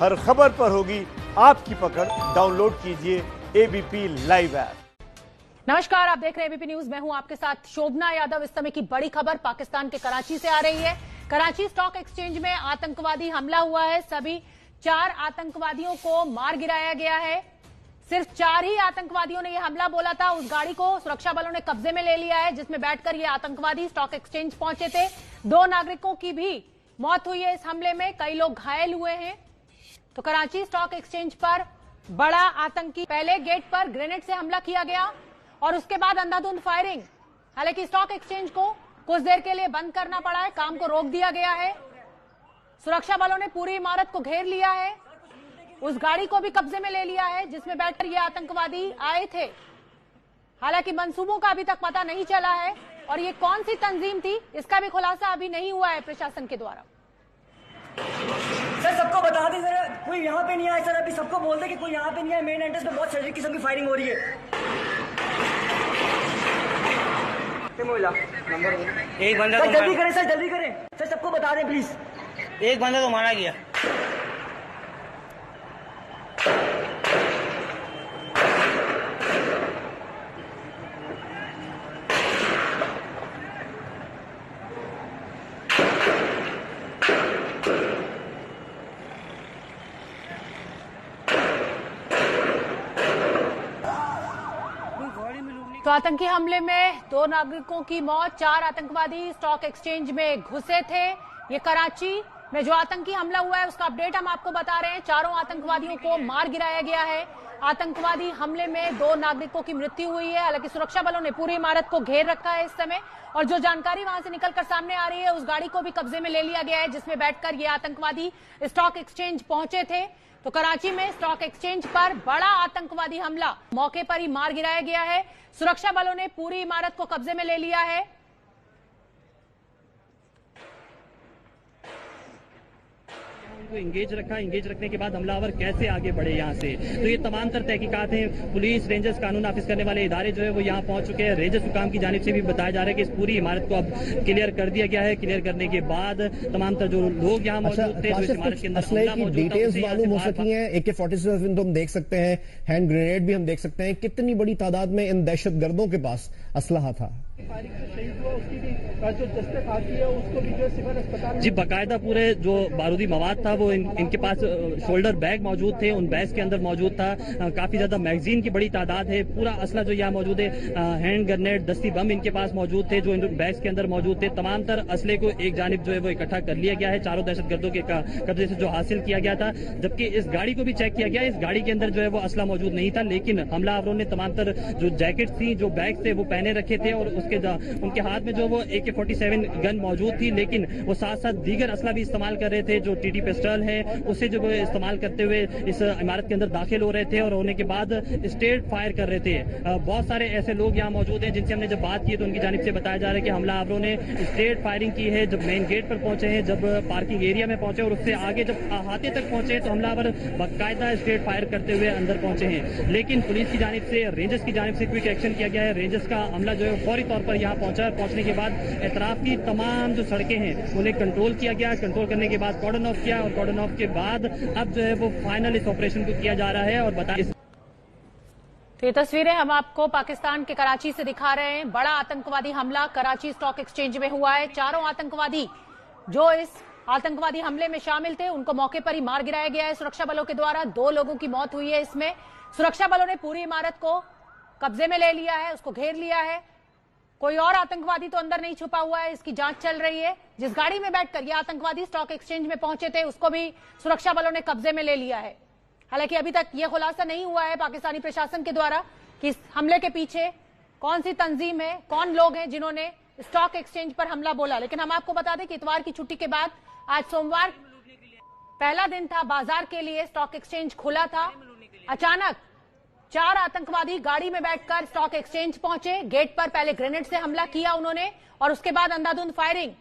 हर खबर पर होगी आपकी पकड़। डाउनलोड कीजिए एबीपी लाइव ऐप। नमस्कार, आप देख रहे हैं एबीपी न्यूज। मैं हूं आपके साथ शोभना यादव। इस समय की बड़ी खबर पाकिस्तान के कराची से आ रही है। कराची स्टॉक एक्सचेंज में आतंकवादी हमला हुआ है। सभी 4 आतंकवादियों को मार गिराया गया है। सिर्फ 4 ही आतंकवादियों ने यह हमला बोला था। उस गाड़ी को सुरक्षा बलों ने कब्जे में ले लिया है जिसमें बैठकर ये आतंकवादी स्टॉक एक्सचेंज पहुंचे थे। 2 नागरिकों की भी मौत हुई है इस हमले में, कई लोग घायल हुए हैं। तो कराची स्टॉक एक्सचेंज पर बड़ा आतंकी, पहले गेट पर ग्रेनेड से हमला किया गया और उसके बाद अंधाधुंध फायरिंग। हालांकि स्टॉक एक्सचेंज को कुछ देर के लिए बंद करना पड़ा है, काम को रोक दिया गया है। सुरक्षा बलों ने पूरी इमारत को घेर लिया है, उस गाड़ी को भी कब्जे में ले लिया है जिसमें बैठकर ये आतंकवादी आए थे। हालांकि मंसूबों का अभी तक पता नहीं चला है और ये कौन सी तंजीम थी इसका भी खुलासा अभी नहीं हुआ है प्रशासन के द्वारा। सर सबको बता दें, सर कोई यहाँ पे नहीं आया। सर अभी सबको बोल दे कि कोई यहाँ पे नहीं है। मेन एंट्रेंस पे बहुत शरीर किस्म की फायरिंग हो रही है। एक बंदा सर जल्दी करें, सर जल्दी करें। सर सबको बता दें प्लीज। एक बंदा तो मारा गया। तो आतंकी हमले में 2 नागरिकों की मौत, 4 आतंकवादी स्टॉक एक्सचेंज में घुसे थे। ये कराची में जो आतंकी हमला हुआ है उसका अपडेट हम आपको बता रहे हैं। 4 आतंकवादियों को मार गिराया गया है। आतंकवादी हमले में 2 नागरिकों की मृत्यु हुई है। हालांकि सुरक्षा बलों ने पूरी इमारत को घेर रखा है इस समय, और जो जानकारी वहां से निकलकर सामने आ रही है उस गाड़ी को भी कब्जे में ले लिया गया है जिसमें बैठकर ये आतंकवादी स्टॉक एक्सचेंज पहुंचे थे। तो कराची में स्टॉक एक्सचेंज पर बड़ा आतंकवादी हमला, मौके पर ही मार गिराया गया है। सुरक्षा बलों ने पूरी इमारत को कब्जे में ले लिया है। इंगेज रखने के बाद हमलावर कैसे आगे बढ़े यहाँ से, तो ये तमाम तर तहकीकात हैं। पुलिस, रेंजर्स, कानून नाफिज करने वाले इदारे जो है वो यहाँ पहुंच चुके हैं। रेंजर्स हुकाम की जानिब से भी बताया जा रहा है कि इस पूरी इमारत को अब क्लियर कर दिया गया है। क्लियर करने के बाद तमाम तर जो लोग यहाँ मौजूद थे, जो इस इमारत के अंदर डिटेल्स मालूम हो सकी है। AK-47 तो हम देख सकते हैं, हैंड ग्रेनेड भी हम देख सकते हैं। कितनी बड़ी तादाद में इन दहशतगर्दों के पास असलहा था? जी, बाकायदा पूरे जो बारूदी मवाद था वो इनके पास शोल्डर बैग मौजूद थे। उन बैग्स के अंदर मौजूद था काफी ज्यादा मैगजीन की बड़ी तादाद है। पूरा असला जो यहाँ मौजूद है, हैंड ग्रेनेड, दस्ती बम इनके पास मौजूद थे जो इन बैग्स के अंदर मौजूद थे। तमाम तर असले को एक जानिब जो है वो इकट्ठा कर लिया गया है, 4 दहशतगर्दों के कब्जे से जो हासिल किया गया था। जबकि इस गाड़ी को भी चेक किया गया, इस गाड़ी के अंदर जो है वो असला मौजूद नहीं था, लेकिन हमलावरों ने तमाम तर जो जैकेट थी, जो बैग थे वो पहने रखे थे और उनके हाथ में जो वो AK-47 गन मौजूद थी, लेकिन वो साथ साथ दीगर असला भी इस्तेमाल कर रहे थे। जो TT पिस्टल है उसे जो वो इस्तेमाल करते हुए इस इमारत के अंदर दाखिल हो रहे थे और होने के बाद स्ट्रेट फायर कर रहे थे। बहुत सारे ऐसे लोग यहाँ मौजूद हैं जिनसे हमने जब बात की तो उनकी जानिब से बताया जा रहा है कि हमलावरों ने स्ट्रेट फायरिंग की है। जब मेन गेट पर पहुंचे हैं, जब पार्किंग एरिया में पहुंचे और उससे आगे जब अहाते तक पहुंचे तो हमलावर बाकायदा स्ट्रेट फायर करते हुए अंदर पहुंचे हैं। लेकिन पुलिस की जानिब से, रेंजर्स की जानिब से क्विक एक्शन किया गया है। रेंजर्स का अमला जो है फौरी तौर पर यहाँ पहुंचा। पहुंचने के बाद एतराफ की तमाम जो सड़कें हैं उन्हें कंट्रोल किया गया। कंट्रोल करने के बाद कॉर्डन ऑफ किया और कॉर्डन ऑफ के बाद अब जो है वो फाइनल इस ऑपरेशन को किया जा रहा है। और तो ये तस्वीरें हम आपको पाकिस्तान के कराची से दिखा रहे हैं। बड़ा आतंकवादी हमला कराची स्टॉक एक्सचेंज में हुआ है। 4 आतंकवादी जो इस आतंकवादी हमले में शामिल थे उनको मौके पर ही मार गिराया गया है सुरक्षा बलों के द्वारा। 2 लोगों की मौत हुई है इसमें। सुरक्षा बलों ने पूरी इमारत को कब्जे में ले लिया है, उसको घेर लिया है। कोई और आतंकवादी तो अंदर नहीं छुपा हुआ है, इसकी जांच चल रही है। जिस गाड़ी में बैठकर ये आतंकवादी स्टॉक एक्सचेंज में पहुंचे थे उसको भी सुरक्षा बलों ने कब्जे में ले लिया है। हालांकि अभी तक यह खुलासा नहीं हुआ है पाकिस्तानी प्रशासन के द्वारा कि इस हमले के पीछे कौन सी तंजीम है, कौन लोग हैं जिन्होंने स्टॉक एक्सचेंज पर हमला बोला। लेकिन हम आपको बता दें कि इतवार की छुट्टी के बाद आज सोमवार पहला दिन था बाजार के लिए। स्टॉक एक्सचेंज खुला था। अचानक 4 आतंकवादी गाड़ी में बैठकर स्टॉक एक्सचेंज पहुंचे। गेट पर पहले ग्रेनेड से हमला किया उन्होंने और उसके बाद अंधाधुंध फायरिंग।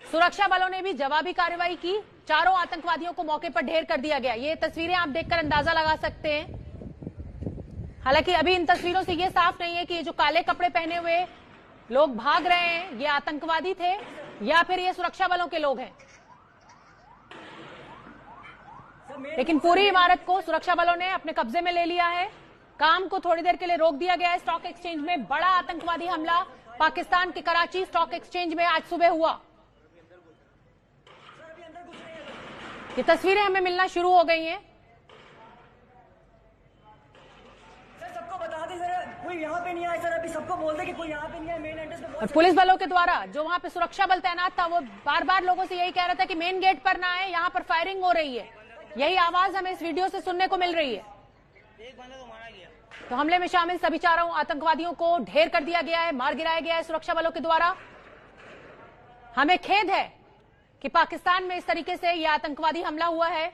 सुरक्षा बलों ने भी जवाबी कार्रवाई की। 4 आतंकवादियों को मौके पर ढेर कर दिया गया। ये तस्वीरें आप देखकर अंदाजा लगा सकते हैं। हालांकि अभी इन तस्वीरों से ये साफ नहीं है कि ये जो काले कपड़े पहने हुए लोग भाग रहे हैं ये आतंकवादी थे या फिर ये सुरक्षा बलों के लोग हैं। लेकिन पूरी इमारत को सुरक्षा बलों ने अपने कब्जे में ले लिया है। काम को थोड़ी देर के लिए रोक दिया गया है। स्टॉक एक्सचेंज में बड़ा आतंकवादी हमला पाकिस्तान के कराची स्टॉक एक्सचेंज में आज सुबह हुआ। ये तस्वीरें हमें मिलना शुरू हो गई हैं। सर सबको बता दें सर, कोई यहाँ पे नहीं आया सर, अभी सबको बोल दे कि कोई यहाँ पे नहीं है। मेन एंट्रेंस पे और पुलिस बलों के द्वारा जो वहां पे सुरक्षा बल तैनात था वो बार बार लोगों से यही कह रहा था कि मेन गेट पर ना आए, यहाँ पर फायरिंग हो रही है। यही आवाज हमें इस वीडियो से सुनने को मिल रही है। एक बंदा तो मारा गया। तो हमले में शामिल सभी चारों आतंकवादियों को ढेर कर दिया गया है, मार गिराया गया है सुरक्षा बलों के द्वारा। हमें खेद है कि पाकिस्तान में इस तरीके से यह आतंकवादी हमला हुआ है।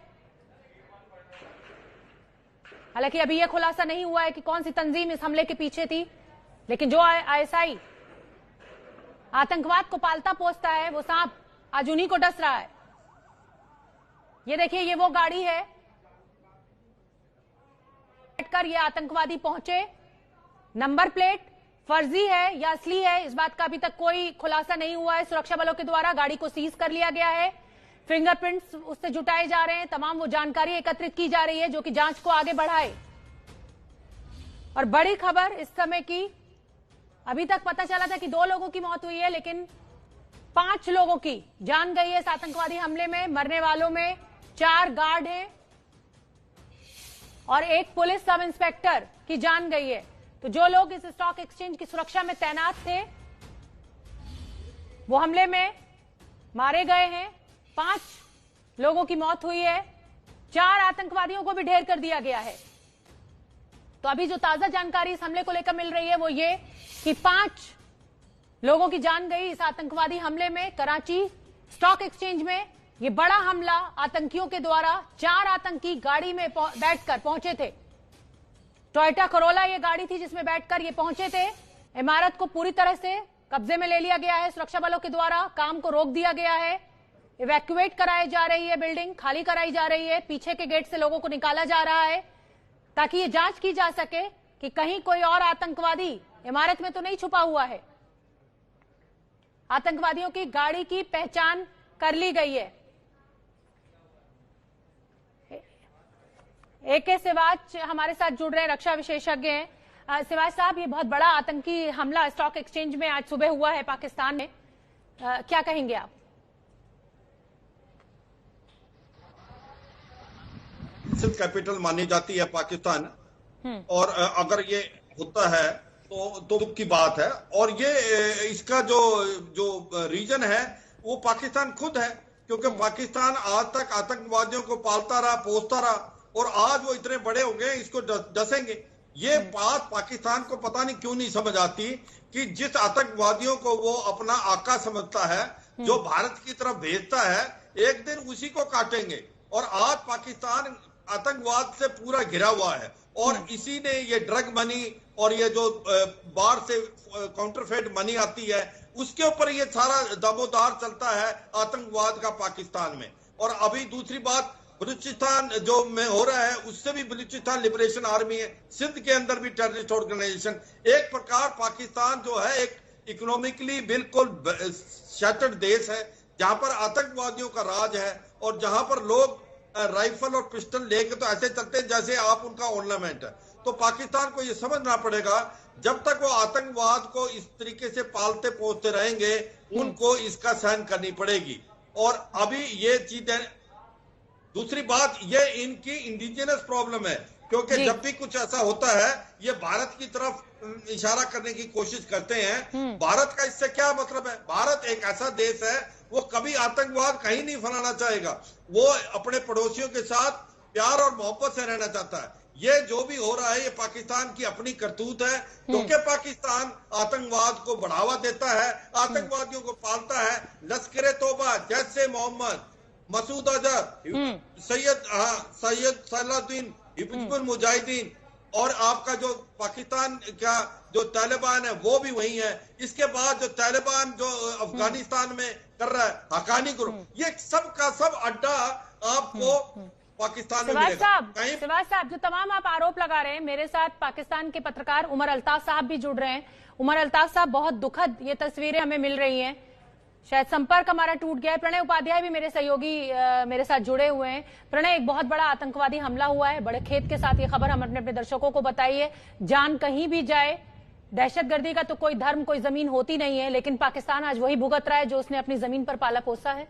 हालांकि अभी यह खुलासा नहीं हुआ है कि कौन सी तंजीम इस हमले के पीछे थी, लेकिन जो आईएसआई आतंकवाद को पालता पोसता है वो सांप आज उन्हीं को डस रहा है। ये देखिए, ये वो गाड़ी है बैठकर ये आतंकवादी पहुंचे। नंबर प्लेट फर्जी है या असली है, इस बात का अभी तक कोई खुलासा नहीं हुआ है। सुरक्षा बलों के द्वारा गाड़ी को सीज कर लिया गया है। फिंगरप्रिंट्स उससे जुटाए जा रहे हैं। तमाम वो जानकारी एकत्रित की जा रही है जो कि जांच को आगे बढ़ाए। और बड़ी खबर इस समय की, अभी तक पता चला था कि 2 लोगों की मौत हुई है, लेकिन 5 लोगों की जान गई है इस आतंकवादी हमले में। मरने वालों में 4 गार्ड हैं और 1 पुलिस सब इंस्पेक्टर की जान गई है। तो जो लोग इस स्टॉक एक्सचेंज की सुरक्षा में तैनात थे वो हमले में मारे गए हैं। 5 लोगों की मौत हुई है। 4 आतंकवादियों को भी ढेर कर दिया गया है। तो अभी जो ताजा जानकारी इस हमले को लेकर मिल रही है वो ये कि 5 लोगों की जान गई इस आतंकवादी हमले में। कराची स्टॉक एक्सचेंज में ये बड़ा हमला आतंकियों के द्वारा 4 आतंकी गाड़ी में बैठकर पहुंचे थे। टोयोटा करोला ये गाड़ी थी जिसमें बैठकर ये पहुंचे थे। इमारत को पूरी तरह से कब्जे में ले लिया गया है सुरक्षा बलों के द्वारा। काम को रोक दिया गया है। इवैक्यूएट कराई जा रही है, बिल्डिंग खाली कराई जा रही है। पीछे के गेट से लोगों को निकाला जा रहा है ताकि ये जांच की जा सके कि कहीं कोई और आतंकवादी इमारत में तो नहीं छुपा हुआ है। आतंकवादियों की गाड़ी की पहचान कर ली गई है। AK सिवाच हमारे साथ जुड़ रहे हैं, रक्षा विशेषज्ञ हैं। सिवाच साहब, ये बहुत बड़ा आतंकी हमला स्टॉक एक्सचेंज में आज सुबह हुआ है पाकिस्तान में, क्या कहेंगे आप? कैपिटल मानी जाती है पाकिस्तान, और अगर ये होता है तो दुख की बात है। और ये इसका जो रीजन है वो पाकिस्तान खुद है, क्योंकि पाकिस्तान आज तक आतंकवादियों को पालता रहा, पोसता रहा, और आज वो इतने बड़े हो गए इसको डसेंगे। ये बात पाकिस्तान को पता नहीं क्यों नहीं समझ आती कि जिस आतंकवादियों को वो अपना आका समझता है, जो भारत की तरफ भेजता है, एक दिन उसी को काटेंगे। और आज पाकिस्तान आतंकवाद से पूरा घिरा हुआ है, और इसी ने ये ड्रग मनी और ये जो बाहर से काउंटरफेट मनी आती है उसके ऊपर ये सारा दामोदार चलता है आतंकवाद का पाकिस्तान में। और अभी दूसरी बात, बलूचिस्तान जो में हो रहा है उससे भी बलूचिस्तान लिबरेशन आर्मी है, सिंध के अंदर भी टेररिस्ट ऑर्गेनाइजेशन। एक प्रकार पाकिस्तान जो है एक इकोनॉमिकली बिल्कुल शैटर्ड देश है, जहां पर आतंकवादियों का राज है, और जहां पर लोग राइफल और पिस्टल लेके तो ऐसे चलते हैं जैसे आप उनका ऑर्नामेंट है। तो पाकिस्तान को ये समझना पड़ेगा, जब तक वो आतंकवाद को इस तरीके से पालते पोसते रहेंगे उनको इसका सहन करनी पड़ेगी। और अभी ये चीजें, दूसरी बात ये इनकी इंडिजिनस प्रॉब्लम है, क्योंकि जब भी कुछ ऐसा होता है ये भारत की तरफ इशारा करने की कोशिश करते हैं। भारत का इससे क्या मतलब है? भारत एक ऐसा देश है वो कभी आतंकवाद कहीं नहीं फैलाना चाहेगा। वो अपने पड़ोसियों के साथ प्यार और मोहब्बत से रहना चाहता है। ये जो भी हो रहा है ये पाकिस्तान की अपनी करतूत है, क्योंकि पाकिस्तान आतंकवाद को बढ़ावा देता है, आतंकवादियों को पालता है। लश्कर तौबा, जैसे मोहम्मद, मसूद अजहर, सैयद सलाउद्दीन, हिजबुल मुजाहिदीन, और आपका जो पाकिस्तान का जो तालिबान है वो भी वही है। इसके बाद जो तालिबान जो अफगानिस्तान में कर रहा है, हकानी ग्रुप, ये सब का सब अड्डा आपको पाकिस्तान में मिलेगा। सिवाज साहब, जो तमाम आप आरोप लगा रहे हैं, मेरे साथ पाकिस्तान के पत्रकार उमर अल्ताफ साहब भी जुड़ रहे हैं। उमर अल्ताफ साहब, बहुत दुखद ये तस्वीरें हमें मिल रही हैं। शायद संपर्क हमारा टूट गया है। प्रणय उपाध्याय भी मेरे सहयोगी मेरे साथ जुड़े हुए हैं। प्रणय, एक बहुत बड़ा आतंकवादी हमला हुआ है, बड़े खेद के साथ ये खबर हम अपने दर्शकों को बताइए। जान कहीं भी जाए, दहशतगर्दी का तो कोई धर्म कोई जमीन होती नहीं है, लेकिन पाकिस्तान आज वही भुगत रहा है जो उसने अपनी जमीन पर पाला पोसा है।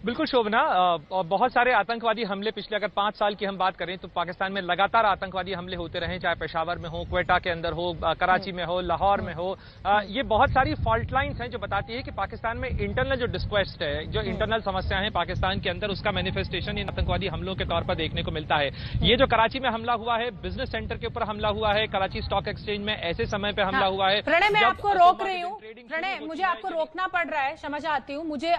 बिल्कुल शोभना, और बहुत सारे आतंकवादी हमले पिछले अगर 5 साल की हम बात करें तो पाकिस्तान में लगातार आतंकवादी हमले होते रहे, चाहे पेशावर में हो, क्वेटा के अंदर हो, कराची में हो, लाहौर में हो। ये बहुत सारी फॉल्ट लाइंस हैं जो बताती है कि पाकिस्तान में इंटरनल जो डिस्क्वेस्ट है, जो इंटरनल समस्याएं हैं पाकिस्तान के अंदर, उसका मैनिफेस्टेशन इन आतंकवादी हमलों के तौर पर देखने को मिलता है। ये जो कराची में हमला हुआ है, बिजनेस सेंटर के ऊपर हमला हुआ है, कराची स्टॉक एक्सचेंज में ऐसे समय पे हमला हुआ है। प्रणय, मैं आपको रोक रही हूँ। प्रणय, मुझे आपको रोकना पड़ रहा है, क्षमा चाहती हूँ। मुझे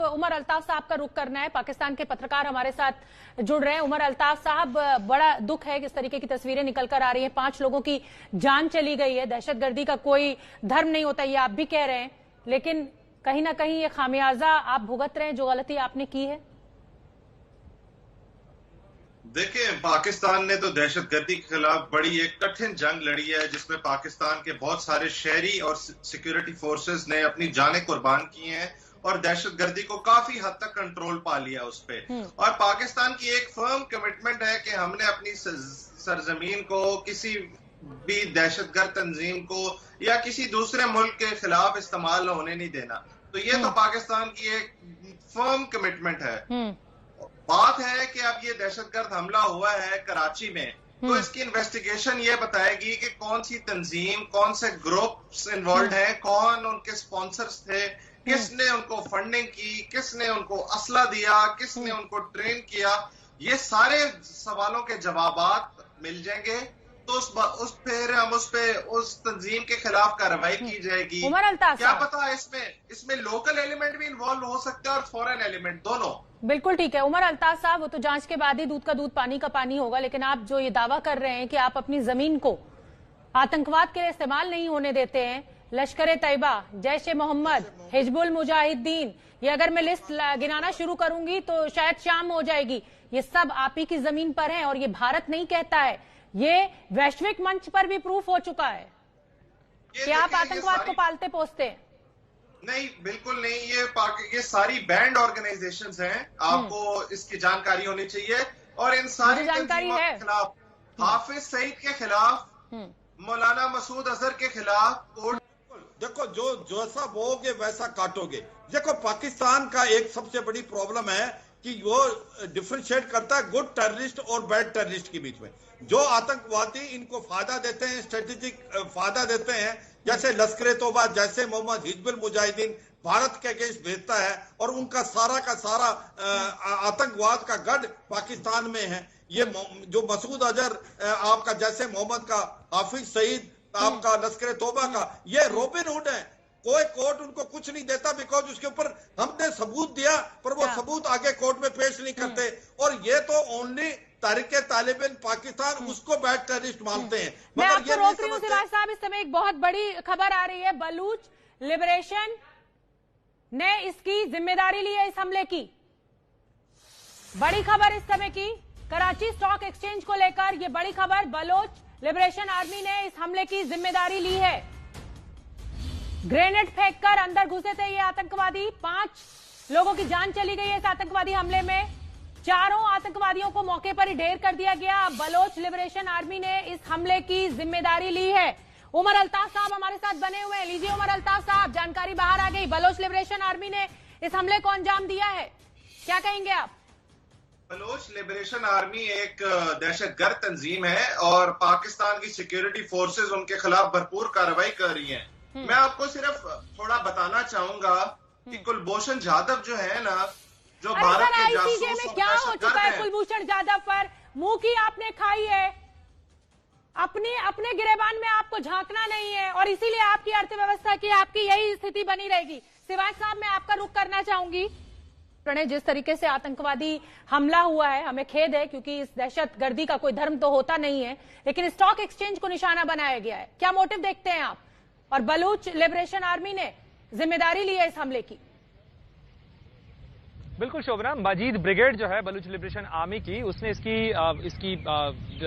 उमर अल्ताफ साहब का रुख करना है। पाकिस्तान के पत्रकार हमारे साथ जुड़ रहे हैं। उमर अल्ताफ साहब, बड़ा दुख है किस तरीके की तस्वीरें निकल कर आ रही हैं। 5 लोगों की जान चली गई है। दहशतगर्दी का कोई धर्म नहीं होता, ये आप भी कह रहे हैं, लेकिन कहीं ना कहीं ये खामियाजा आप भुगत रहे हैं जो गलती आपने की है। देखिए, पाकिस्तान ने तो दहशतगर्दी के खिलाफ बड़ी एक कठिन जंग लड़ी है, जिसमें पाकिस्तान के बहुत सारे शहरी और सिक्योरिटी फोर्सेस ने अपनी जानें कुर्बान की हैं और दहशतगर्दी को काफी हद तक कंट्रोल पा लिया उस पे। और पाकिस्तान की एक फर्म कमिटमेंट है कि हमने अपनी सरजमीन को किसी भी दहशतगर्द तंजीम को या किसी दूसरे मुल्क के खिलाफ इस्तेमाल होने नहीं देना। तो ये तो पाकिस्तान की एक फर्म कमिटमेंट है। बात है कि अब ये दहशतगर्द हमला हुआ है कराची में, तो इसकी इन्वेस्टिगेशन ये बताएगी कि कौन सी तंजीम, कौन से ग्रुप्स इन्वॉल्व हैं, कौन उनके स्पॉन्सर्स थे, किसने उनको फंडिंग की, किसने उनको असला दिया, किसने उनको ट्रेन किया। ये सारे सवालों के जवाबात मिल जाएंगे तो फिर हम उस तंजीम के खिलाफ कार्रवाई की जाएगी। उमर अल्ताफ, क्या पता इसमें लोकल एलिमेंट भी इन्वॉल्व हो सकता है और फॉरेन एलिमेंट, दोनों। बिल्कुल ठीक है उमर अल्ताफ साहब, वो तो जांच के बाद ही दूध का दूध पानी का पानी होगा, लेकिन आप जो ये दावा कर रहे हैं कि आप अपनी जमीन को आतंकवाद के लिए इस्तेमाल नहीं होने देते हैं, लश्कर तैयबा, जैश ए मोहम्मद, हिजबुल मुजाहिदीन, ये अगर मैं लिस्ट गिनाना शुरू करूंगी तो शायद शाम हो जाएगी, ये सब आप ही की जमीन पर हैं। और ये भारत नहीं कहता है, ये वैश्विक मंच पर भी प्रूफ हो चुका है कि आप आतंकवाद को पालते पोसते हैं। नहीं, बिल्कुल नहीं। ये सारी बैंड ऑर्गेनाइजेशंस हैं, आपको इसकी जानकारी होनी चाहिए। और इन सारी तंजीमों के खिलाफ, हाफिज सईद के खिलाफ, मौलाना मसूद अजहर के खिलाफ, देखो जो जैसा बोओगे वैसा काटोगे। देखो, पाकिस्तान का एक सबसे बड़ी प्रॉब्लम है कि वो डिफरेंशिएट करता है गुड टेररिस्ट और बैड टेररिस्ट के बीच में। जो आतंकवादी इनको फायदा देते हैं, स्ट्रेटेजिक फायदा देते हैं, जैसे लश्कर तौबा, जैसे मोहम्मद, हिजबुल मुजाहिदीन भारत के अगेंस्ट भेजता है और उनका सारा का सारा आतंकवाद का गढ़ पाकिस्तान में है। ये जो मसूद अजहर आपका, जैसे मोहम्मद का, हाफिज सईद आपका, लश्कर तौबा का, ये रॉबिन हुड है। कोई कोर्ट उनको कुछ नहीं देता बिकॉज उसके ऊपर हमने सबूत दिया, पर वो सबूत आगे कोर्ट में पेश नहीं करते। और ये तो ओनली तारीख तालिबान पाकिस्तान उसको बैड टेररिस्ट मानते हैं। मैं आपको रोक रही हूँ सिराज साहब, इस समय एक बहुत बड़ी खबर आ रही है, बलूच लिबरेशन ने इसकी जिम्मेदारी ली है इस हमले की। बड़ी खबर इस समय की, कराची स्टॉक एक्सचेंज को लेकर ये बड़ी खबर, बलोच लिबरेशन आर्मी ने इस हमले की जिम्मेदारी ली है। ग्रेनेड फेंककर अंदर घुसे थे ये आतंकवादी, 5 लोगों की जान चली गई है इस आतंकवादी हमले में। 4 आतंकवादियों को मौके पर ही ढेर कर दिया गया। बलोच लिबरेशन आर्मी ने इस हमले की जिम्मेदारी ली है। उमर अल्ताफ साहब हमारे साथ बने हुए हैं। लीजिए उमर अल्ताफ साहब, जानकारी बाहर आ गई, बलोच लिबरेशन आर्मी ने इस हमले को अंजाम दिया है, क्या कहेंगे आप? बलोच लिबरेशन आर्मी एक दहशतगर्द तंजीम है और पाकिस्तान की सिक्योरिटी फोर्सेस उनके खिलाफ भरपूर कार्रवाई कर रही हैं। मैं आपको सिर्फ थोड़ा बताना चाहूंगा कि कुलभूषण जाधव जो है ना, जो भारत के जासूस में क्या हो चुका है कुलभूषण जाधव पर, मुंह की आपने खाई है, अपने गिरेबान में आपको झांकना नहीं है और इसीलिए आपकी अर्थव्यवस्था की आपकी यही स्थिति बनी रहेगी। शिवाज साहब, मैं आपका रुख करना चाहूंगी। प्रणय, जिस तरीके से आतंकवादी हमला हुआ है, हमें खेद है क्योंकि इस दहशतगर्दी का कोई धर्म तो होता नहीं है, लेकिन स्टॉक एक्सचेंज को निशाना बनाया गया है, क्या मोटिव देखते हैं आप? और बलूच लिबरेशन आर्मी ने जिम्मेदारी ली है इस हमले की। बिल्कुल शोभना, मजीद ब्रिगेड जो है बलूच लिबरेशन आर्मी की, उसने इसकी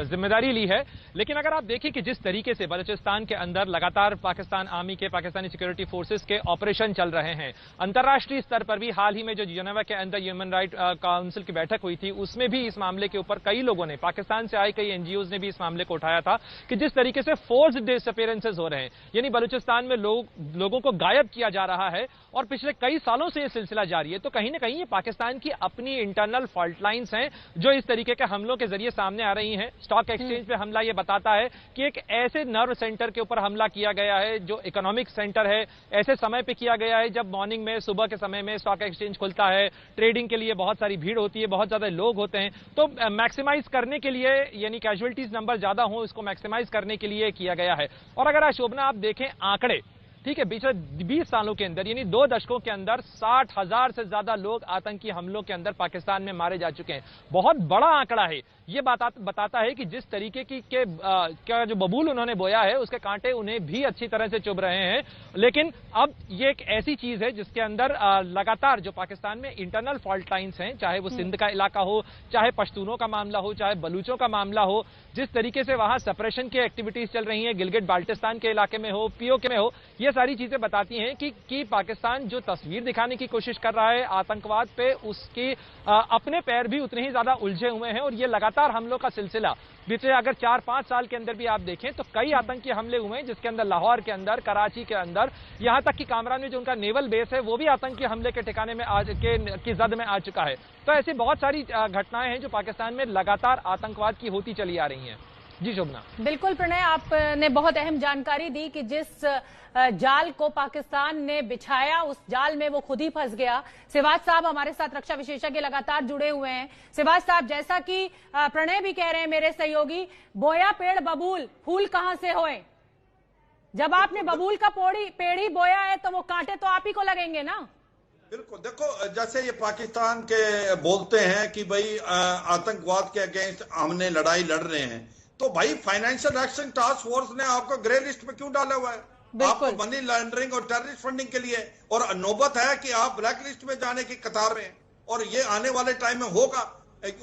जिम्मेदारी ली है। लेकिन अगर आप देखें कि जिस तरीके से बलूचिस्तान के अंदर लगातार पाकिस्तान आर्मी के, पाकिस्तानी सिक्योरिटी फोर्सेस के ऑपरेशन चल रहे हैं, अंतर्राष्ट्रीय स्तर पर भी हाल ही में जो जेनेवा के अंदर ह्यूमन राइट काउंसिल की बैठक हुई थी, उसमें भी इस मामले के ऊपर कई लोगों ने, पाकिस्तान से आए कई एनजीओज ने भी इस मामले को उठाया था कि जिस तरीके से फोर्स्ड डिसअपीयरेंसेस हो रहे हैं, यानी बलूचिस्तान में लोगों को गायब किया जा रहा है और पिछले कई सालों से यह सिलसिला जारी है। तो कहीं ना कहीं ये पाकिस्तान की अपनी इंटरनल फॉल्ट लाइंस हैं जो इस तरीके के हमलों के जरिए सामने आ रही हैं। स्टॉक एक्सचेंज पे हमला ये बताता है कि एक ऐसे नर्व सेंटर के ऊपर हमला किया गया है जो इकोनॉमिक सेंटर है, ऐसे समय पे किया गया है जब मॉर्निंग में, सुबह के समय में स्टॉक एक्सचेंज खुलता है, ट्रेडिंग के लिए बहुत सारी भीड़ होती है, बहुत ज्यादा लोग होते हैं। तो मैक्सिमाइज करने के लिए, यानी कैजुअलिटीज नंबर ज्यादा हो, इसको मैक्सिमाइज करने के लिए किया गया है। और अगर शोभना आप देखें आंकड़े, ठीक है, पिछले 20 सालों के अंदर, यानी 2 दशकों के अंदर 60,000 से ज्यादा लोग आतंकी हमलों के अंदर पाकिस्तान में मारे जा चुके हैं। बहुत बड़ा आंकड़ा है। ये बताता है कि जिस तरीके का जो बबूल उन्होंने बोया है, उसके कांटे उन्हें भी अच्छी तरह से चुभ रहे हैं। लेकिन अब ये एक ऐसी चीज है जिसके अंदर लगातार जो पाकिस्तान में इंटरनल फॉल्ट लाइन्स हैं, चाहे वो सिंध का इलाका हो, चाहे पश्तूनों का मामला हो, चाहे बलूचों का मामला हो, जिस तरीके से वहां सप्रेशन की एक्टिविटीज चल रही हैं, गिलगिट बाल्टिस्तान के इलाके में हो, पीओके में हो, ये सारी चीजें बताती हैं कि पाकिस्तान जो तस्वीर दिखाने की कोशिश कर रहा है आतंकवाद पे, उसके अपने पैर भी उतने ही ज्यादा उलझे हुए हैं। और ये लगातार हमलों का सिलसिला बीते अगर 4-5 साल के अंदर भी आप देखें तो कई आतंकी हमले हुए हैं, जिसके अंदर लाहौर के अंदर, कराची के अंदर, यहां तक कि कामरान में जो उनका नेवल बेस है वो भी आतंकी हमले के ठिकाने में की जद में आ चुका है। तो ऐसी बहुत सारी घटनाएं हैं जो पाकिस्तान में लगातार आतंकवाद की होती चली आ रही हैं। जी शोभना। बिल्कुल प्रणय, आपने बहुत अहम जानकारी दी कि जिस जाल को पाकिस्तान ने बिछाया, उस जाल में वो खुद ही फंस गया। सिवाज साहब हमारे साथ रक्षा विशेषज्ञ लगातार जुड़े हुए हैं। सिवाज साहब, जैसा कि प्रणय भी कह रहे हैं मेरे सहयोगी, बोया पेड़ बबूल, फूल कहां से होए? जब आपने बबूल का पेड़ ही बोया है तो वो कांटे तो आप ही को लगेंगे ना। बिल्कुल, देखो जैसे ये पाकिस्तान के बोलते हैं कि भाई आतंकवाद के अगेंस्ट हमने लड़ाई लड़ रहे हैं, तो भाई फाइनेंशियल एक्शन टास्क फोर्स ने आपको ग्रे लिस्ट में क्यों डाला हुआ है? आपको मनी लॉन्ड्रिंग और टेररिस्ट फंडिंग के लिए, और नौबत है कि आप ब्लैक लिस्ट में जाने की कतार में, और ये आने वाले टाइम में होगा।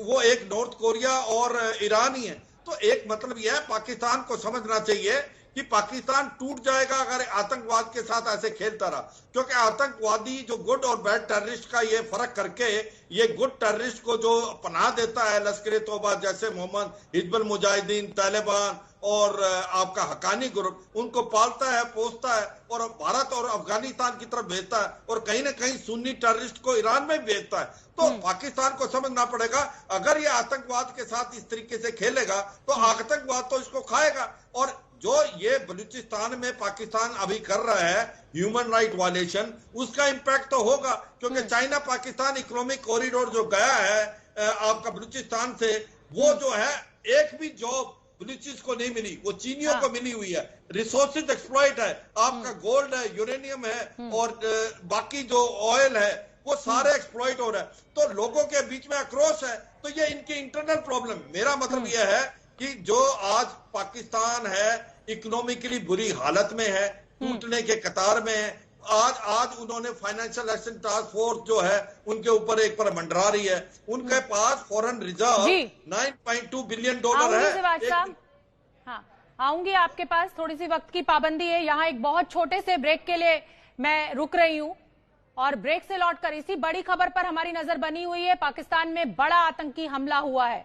वो एक नॉर्थ कोरिया और ईरान ही है। तो एक मतलब यह है, पाकिस्तान को समझना चाहिए कि पाकिस्तान टूट जाएगा अगर आतंकवाद के साथ ऐसे खेलता रहा, क्योंकि आतंकवादी जो गुड और बैड टेररिस्ट का ये फर्क करके, ये गुड टेररिस्ट को जो पनाह देता है लश्कर तौबा जैसे मोहम्मद, हिजबुल मुजाहिदीन, तालिबान और आपका हक्कानी ग्रुप, उनको पालता है, पोसता है और भारत और अफगानिस्तान की तरफ भेजता है, और कहीं ना कहीं सुन्नी टेररिस्ट को ईरान में भेजता है। तो पाकिस्तान को समझना पड़ेगा, अगर ये आतंकवाद के साथ इस तरीके से खेलेगा तो आतंकवाद तो इसको खाएगा। और जो ये बलूचिस्तान में पाकिस्तान अभी कर रहा है ह्यूमन राइट वायलेशन, उसका इंपैक्ट तो होगा, क्योंकि चाइना पाकिस्तान इकोनॉमिक कॉरिडोर जो गया है आपका बलूचिस्तान से, वो जो है एक भी जॉब बलूचिस को नहीं मिली, वो चीनियों को मिली हुई है। रिसोर्सेज एक्सप्लॉइट है, आपका गोल्ड है, यूरेनियम है और बाकी जो ऑयल है वो सारे एक्सप्लॉइट हो रहा है। तो लोगों के बीच में आक्रोश है, तो ये इनकी इंटरनल प्रॉब्लम। मेरा मतलब यह है कि जो आज पाकिस्तान है इकोनॉमिकली बुरी हालत में है, टूटने के कतार में है, आज उन्होंने फाइनेंशियल एक्शन टास्क फोर्स जो है उनके ऊपर एक पर मंडरा रही है, उनके पास फॉरेन रिजर्व $9.2 बिलियन है। हाँ, आऊंगी आपके पास, थोड़ी सी वक्त की पाबंदी है। यहाँ एक बहुत छोटे से ब्रेक के लिए मैं रुक रही हूँ और ब्रेक से लौटकर इसी बड़ी खबर पर हमारी नजर बनी हुई है। पाकिस्तान में बड़ा आतंकी हमला हुआ है।